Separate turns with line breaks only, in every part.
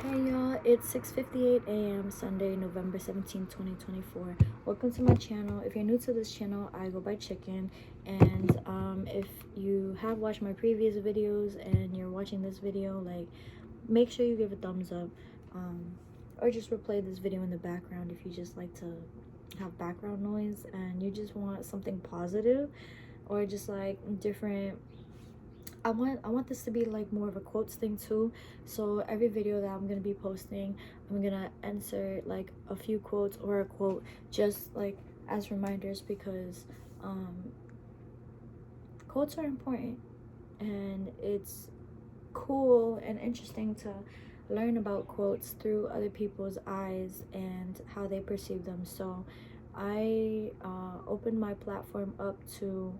Hey y'all, it's 6:58 a.m. Sunday, November 17th, 2024. Welcome to my channel. If you're new to this channel, I go by Chicken. And if you have watched my previous videos and you're watching this video, like, make sure you give a thumbs up. Or just replay this video in the background if you just like to have background noise and you just want something positive, or just like different. I want this to be like more of a quotes thing too. So every video that I'm gonna be posting, I'm gonna insert like a few quotes or a quote, just like as reminders, because quotes are important, and it's cool and interesting to learn about quotes through other people's eyes and how they perceive them. So I opened my platform up to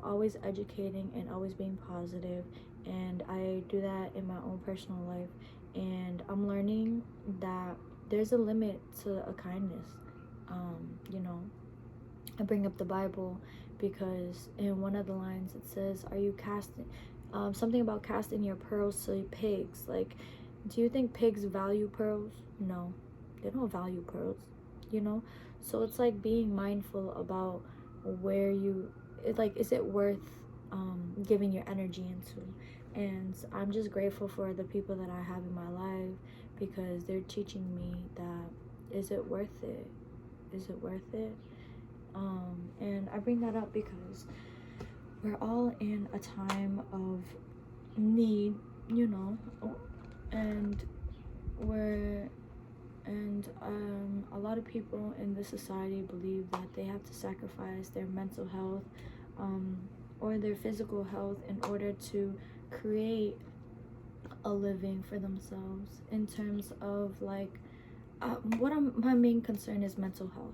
always educating and always being positive, and I do that in my own personal life. And I'm learning that there's a limit to a kindness. You know, I bring up the Bible because in one of the lines it says, "Are you casting something about casting your pearls to pigs?" Like, do you think pigs value pearls? No, they don't value pearls. You know, so it's like being mindful about where you. It's like, is it worth giving your energy into? And I'm just grateful for the people that I have in my life, because they're teaching me that, is it worth it? Is it worth it? And I bring that up because we're all in a time of need, you know, and we're and a lot of people in this society believe that they have to sacrifice their mental health or their physical health in order to create a living for themselves. In terms of like, my main concern is mental health.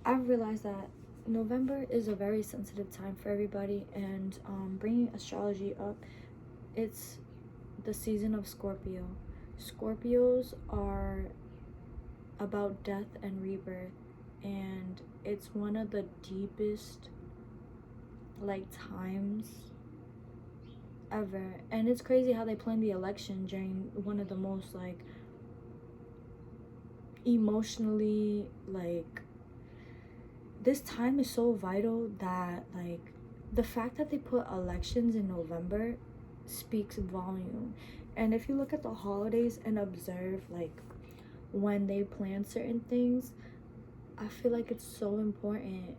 I've realized that November is a very sensitive time for everybody, and bringing astrology up, it's the season of Scorpio. Scorpios are about death and rebirth, and it's one of the deepest like times ever. And it's crazy how they plan the election during one of the most like emotionally, like, this time is so vital that, like, the fact that they put elections in November speaks volume. And if you look at the holidays and observe like when they plan certain things, I feel like it's so important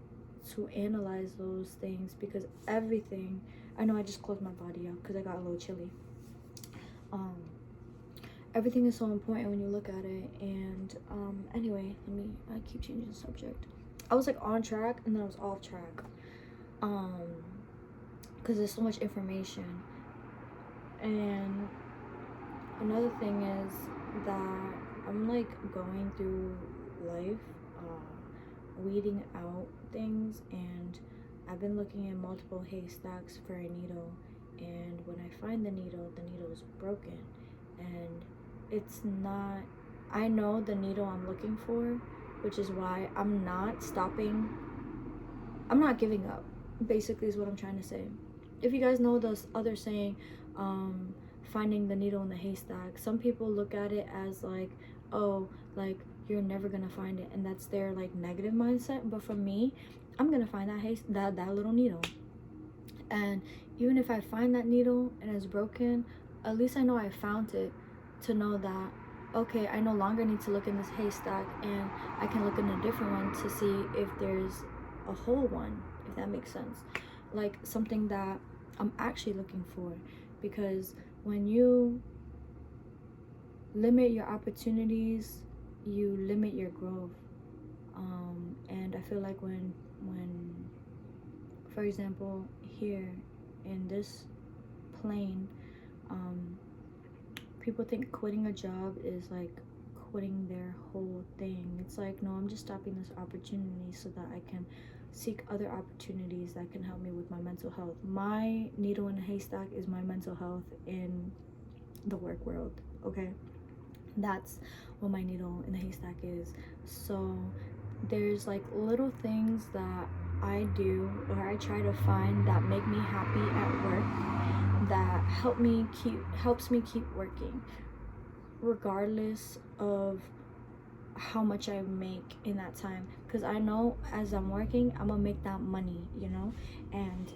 to analyze those things, because everything, I know I just closed my body up because I got a little chilly. Everything is so important when you look at it. And anyway, I keep changing the subject. I was like on track and then I was off track, because there's so much information. And another thing is that I'm like going through life, weeding out things, and I've been looking at multiple haystacks for a needle, and when I find the needle is broken. And it's not, I know the needle I'm looking for, which is why I'm not stopping. I'm not giving up, basically, is what I'm trying to say. If you guys know this other saying, finding the needle in the haystack, some people look at it as like, oh, like, you're never gonna find it, and that's their like negative mindset. But for me, I'm gonna find that little needle. And even if I find that needle and it's broken, at least I know I found it, to know that, okay, I no longer need to look in this haystack, and I can look in a different one to see if there's a whole one, if that makes sense. Like something that I'm actually looking for. Because when you limit your opportunities, you limit your growth. And I feel like when for example, here in this plane, people think quitting a job is like quitting their whole thing. It's like, no, I'm just stopping this opportunity so that I can seek other opportunities that can help me with my mental health. My needle in a haystack is my mental health in the work world, okay? That's what my needle in the haystack is. So there's like little things that I do, or I try to find, that make me happy at work, that helps me keep working. regardless of how much I make in that time, because I know as I'm working I'm gonna make that money, you know. And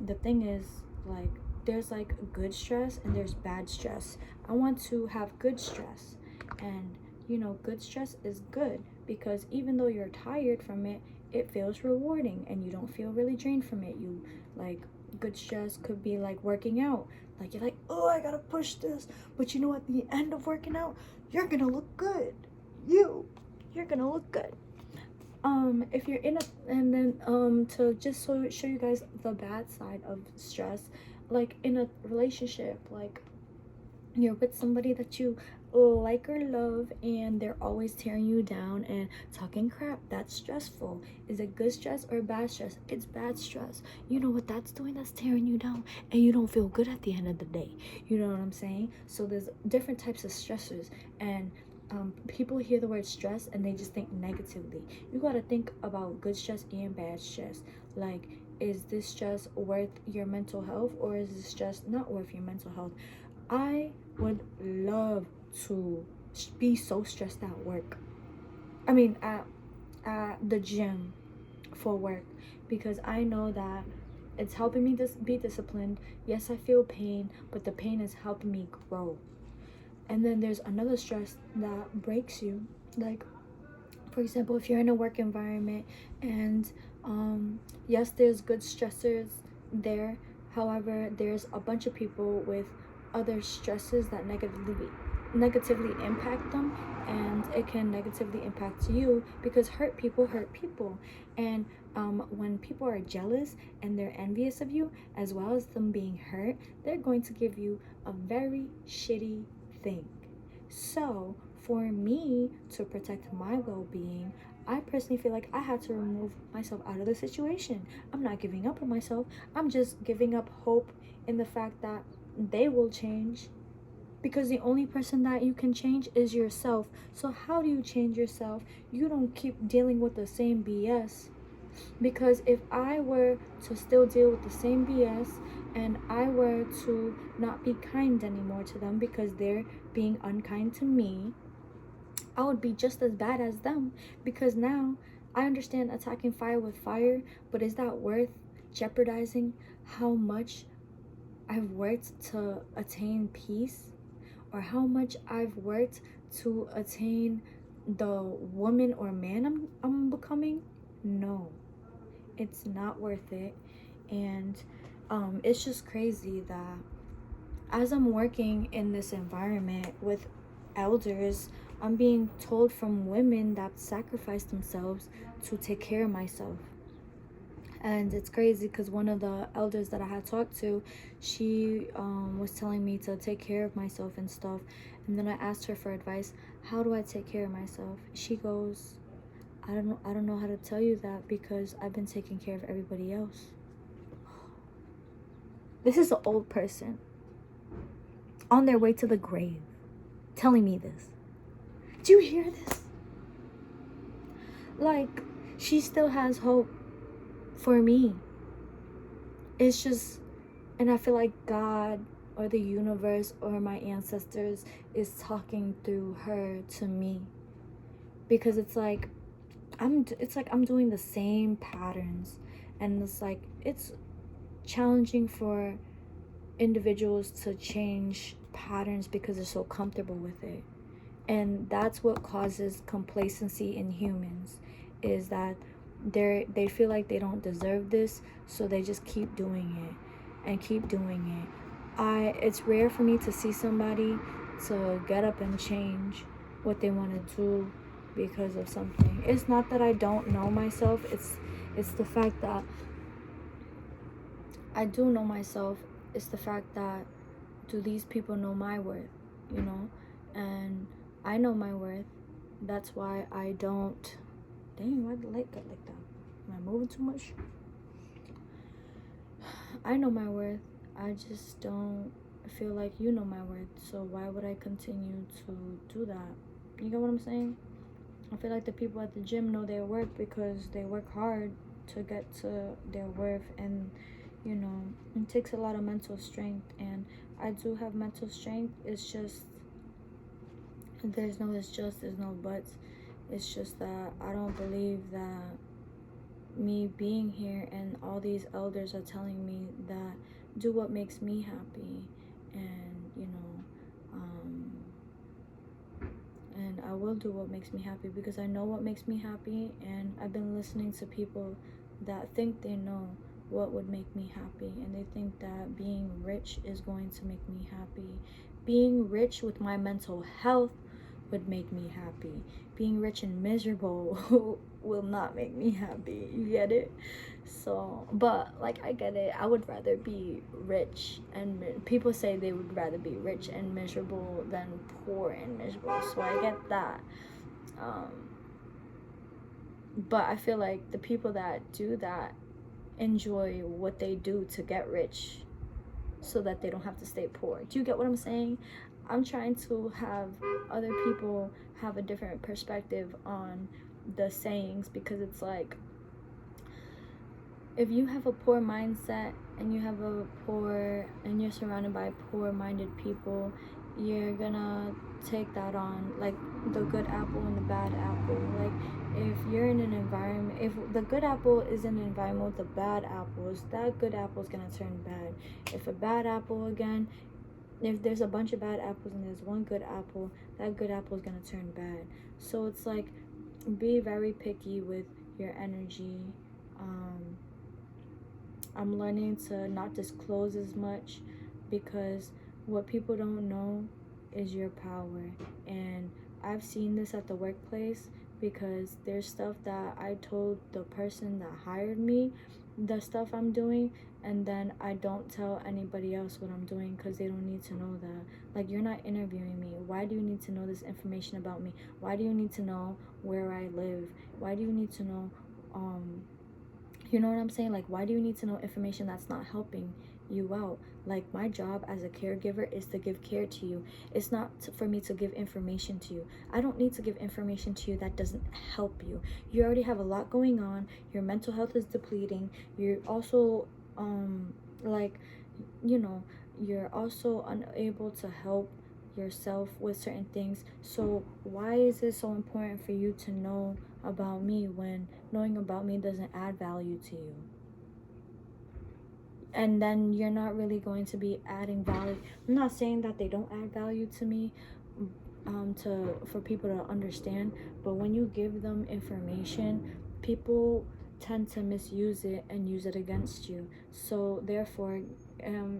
the thing is, like, there's like good stress and there's bad stress. I want to have good stress, and you know, good stress is good because even though you're tired from it, it feels rewarding and you don't feel really drained from it. You like, good stress could be like working out. Like, you're like, oh, I gotta push this, but you know, at the end of working out, you're gonna look good. You're gonna look good. If you're in a, and then to just show you guys the bad side of stress, like in a relationship, like you're with somebody that you like or love, and they're always tearing you down and talking crap. That's stressful. Is it good stress or bad stress? It's bad stress. You know what that's doing? That's tearing you down, and you don't feel good at the end of the day. You know what I'm saying? So there's different types of stressors, and people hear the word stress and they just think negatively. You got to think about good stress and bad stress. Like, is this stress worth your mental health, or is this stress not worth your mental health? I would love to be so stressed at work. I mean, at the gym for work, because I know that it's helping me be disciplined. Yes, I feel pain, but the pain is helping me grow. And then there's another stress that breaks you. Like, for example, if you're in a work environment, and yes, there's good stressors there. However, there's a bunch of people with other stresses that negatively impact them, and it can negatively impact you, because hurt people hurt people. And when people are jealous and they're envious of you, as well as them being hurt, they're going to give you a very shitty thing. So for me to protect my well-being, I personally feel like I had to remove myself out of the situation. I'm not giving up on myself. I'm just giving up hope in the fact that they will change, because the only person that you can change is yourself. So how do you change yourself? You don't keep dealing with the same BS. Because if I were to still deal with the same BS, and I were to not be kind anymore to them because they're being unkind to me, I would be just as bad as them. Because now I understand attacking fire with fire, but is that worth jeopardizing how much I've worked to attain peace, or how much I've worked to attain the woman or man I'm becoming? No, it's not worth it. And it's just crazy that as I'm working in this environment with elders, I'm being told from women that sacrifice themselves to take care of myself. And it's crazy because one of the elders that I had talked to, she was telling me to take care of myself and stuff. And then I asked her for advice. How do I take care of myself? She goes, I don't know how to tell you that, because I've been taking care of everybody else. This is an old person on their way to the grave telling me this. Do you hear this? Like, she still has hope for me. It's just, and I feel like God or the universe or my ancestors is talking through her to me, because it's like I'm doing the same patterns, and it's like it's challenging for individuals to change patterns because they're so comfortable with it. And that's what causes complacency in humans, is that they feel like they don't deserve this, so they just keep doing it and keep doing it. It's rare for me to see somebody to get up and change what they want to do because of something. It's not that I don't know myself, it's the fact that I do know myself. It's the fact that, do these people know my worth, you know? And I know my worth. That's why I don't. Dang, why the light got like that? Am I moving too much? I know my worth. I just don't feel like you know my worth. So why would I continue to do that? You get what I'm saying? I feel like the people at the gym know their worth because they work hard to get to their worth. And you know, it takes a lot of mental strength, and I do have mental strength. It's just, there's no buts. It's just that I don't believe that me being here and all these elders are telling me that do what makes me happy, and and I will do what makes me happy because I know what makes me happy, and I've been listening to people that think they know what would make me happy, and they think that being rich is going to make me happy. Being rich with my mental health would make me happy. Being rich and miserable will not make me happy. You get it? So, but like, I get it. I would rather be rich, and people say they would rather be rich and miserable than poor and miserable. So I get that. Um, but I feel like the people that do that enjoy what they do to get rich so that they don't have to stay poor. Do you get what I'm saying? I'm trying to have other people have a different perspective on the sayings, because it's like, if you have a poor mindset and you're surrounded by poor minded people, you're gonna take that on, like the good apple and the bad apple. Like, if you're in an environment, if the good apple is in an environment with the bad apples, that good apple is gonna turn bad. If a bad apple, again, if there's a bunch of bad apples and there's one good apple, that good apple is gonna turn bad. So it's like, be very picky with your energy. I'm learning to not disclose as much, because what people don't know is your power. And I've seen this at the workplace, because there's stuff that I told the person that hired me, the stuff I'm doing, and then I don't tell anybody else what I'm doing because they don't need to know that. Like, you're not interviewing me. Why do you need to know this information about me? Why do you need to know where I live? Why do you need to know you know what I'm saying? Like, why do you need to know information that's not helping you out? Like, my job as a caregiver is to give care to you. It's not for me to give information to you. I don't need to give information to you that doesn't help you. You already have a lot going on. Your mental health is depleting. You're also like, you're also unable to help yourself with certain things. So why is it so important for you to know about me when knowing about me doesn't add value to you? And then you're not really going to be adding value. I'm not saying that they don't add value to me, for people to understand, but when you give them information, people tend to misuse it and use it against you. So therefore,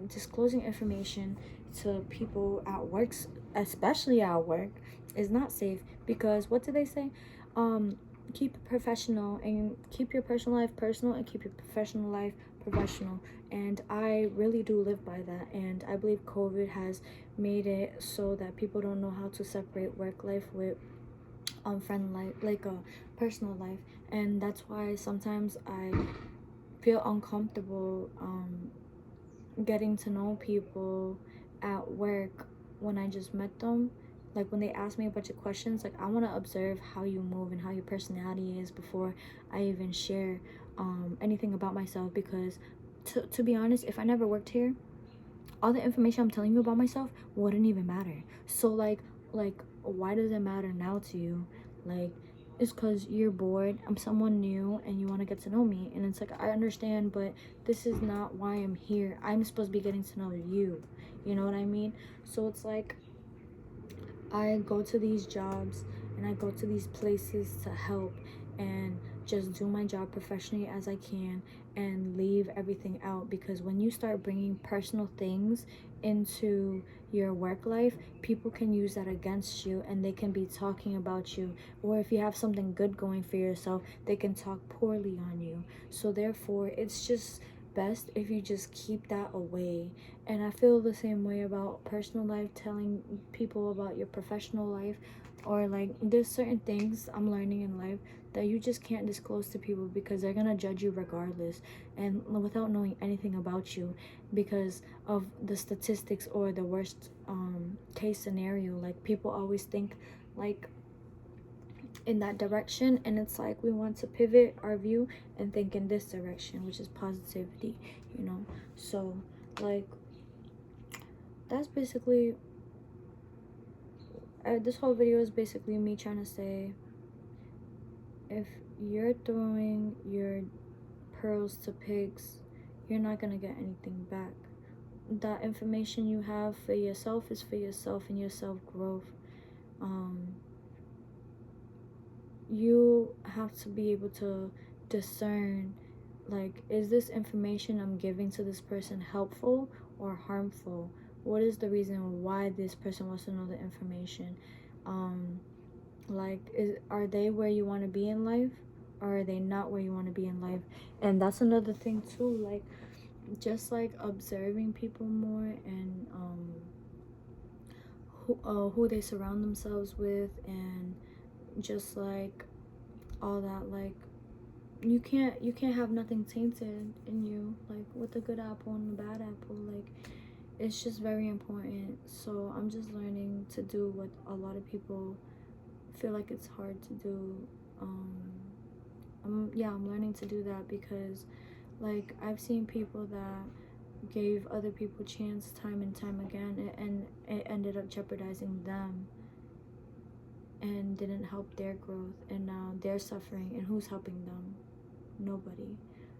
disclosing information to people at work, especially at work, is not safe, because what do they say? Keep it professional, and keep your personal life personal, and keep your professional life professional. And I really do live by that, and I believe COVID has made it so that people don't know how to separate work life with friend life, like a personal life. And that's why sometimes I feel uncomfortable getting to know people at work when I just met them. Like, when they ask me a bunch of questions, like, I want to observe how you move and how your personality is before I even share anything about myself. Because to be honest, if I never worked here, all the information I'm telling you about myself wouldn't even matter. So like why does it matter now to you? Like, it's because you're bored, I'm someone new, and you want to get to know me. And it's like, I understand, but this is not why I'm here. I'm supposed to be getting to know you. You know what I mean? So it's like, I go to these jobs and I go to these places to help and just do my job professionally as I can and leave everything out. Because when you start bringing personal things into your work life, people can use that against you, and they can be talking about you. Or if you have something good going for yourself, they can talk poorly on you. So therefore, it's just best if you just keep that away. And I feel the same way about personal life, telling people about your professional life, or like, there's certain things I'm learning in life that you just can't disclose to people, because they're gonna judge you regardless, and without knowing anything about you, because of the statistics or the worst case scenario. Like, people always think like in that direction, and it's like, we want to pivot our view and think in this direction, which is positivity. So like, that's basically this whole video is basically me trying to say, if you're throwing your pearls to pigs, you're not gonna get anything back. That information you have for yourself is for yourself and your self growth. You have to be able to discern, like, is this information I'm giving to this person helpful or harmful? What is the reason why this person wants to know the information? Like, are they where you want to be in life, or are they not where you want to be in life? And that's another thing too, like, just like observing people more, and who they surround themselves with, and just like all that. Like, you can't have nothing tainted in you, like with the good apple and the bad apple. Like, it's just very important. So I'm just learning to do what a lot of people feel like it's hard to do. I'm learning to do that, because like I've seen people that gave other people chance time and time again, and it ended up jeopardizing them and didn't help their growth, and now they're suffering, and who's helping them? Nobody.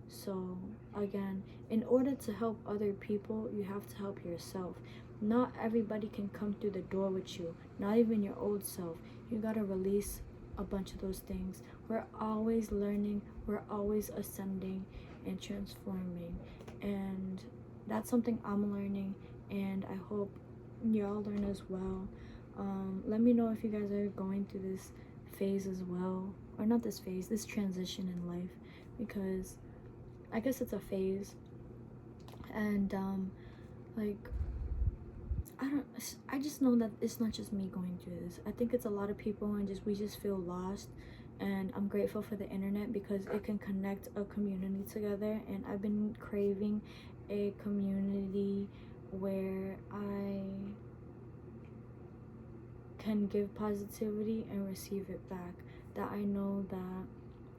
So again, in order to help other people, you have to help yourself. Not everybody can come through the door with you, not even your old self. You gotta release a bunch of those things. We're always learning, we're always ascending and transforming, and that's something I'm learning, and I hope y'all learn as well. Let me know if you guys are going through this phase as well, or not this phase, this transition in life, because I guess it's a phase. And like, I just know that it's not just me going through this. I think it's a lot of people, and we just feel lost. And I'm grateful for the internet, because it can connect a community together, and I've been craving a community where I can give positivity and receive it back. That I know that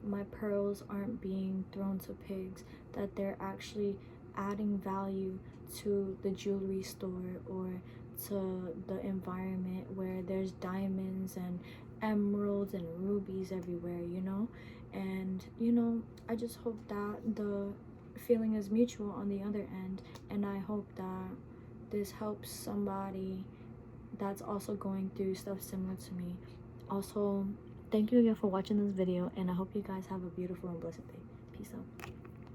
my pearls aren't being thrown to pigs, that they're actually adding value to the jewelry store, or to the environment where there's diamonds and emeralds and rubies everywhere, you know? And, I just hope that the feeling is mutual on the other end, and I hope that this helps somebody that's also going through stuff similar to me. Also, thank you again for watching this video, and I hope you guys have a beautiful and blessed day. Peace out.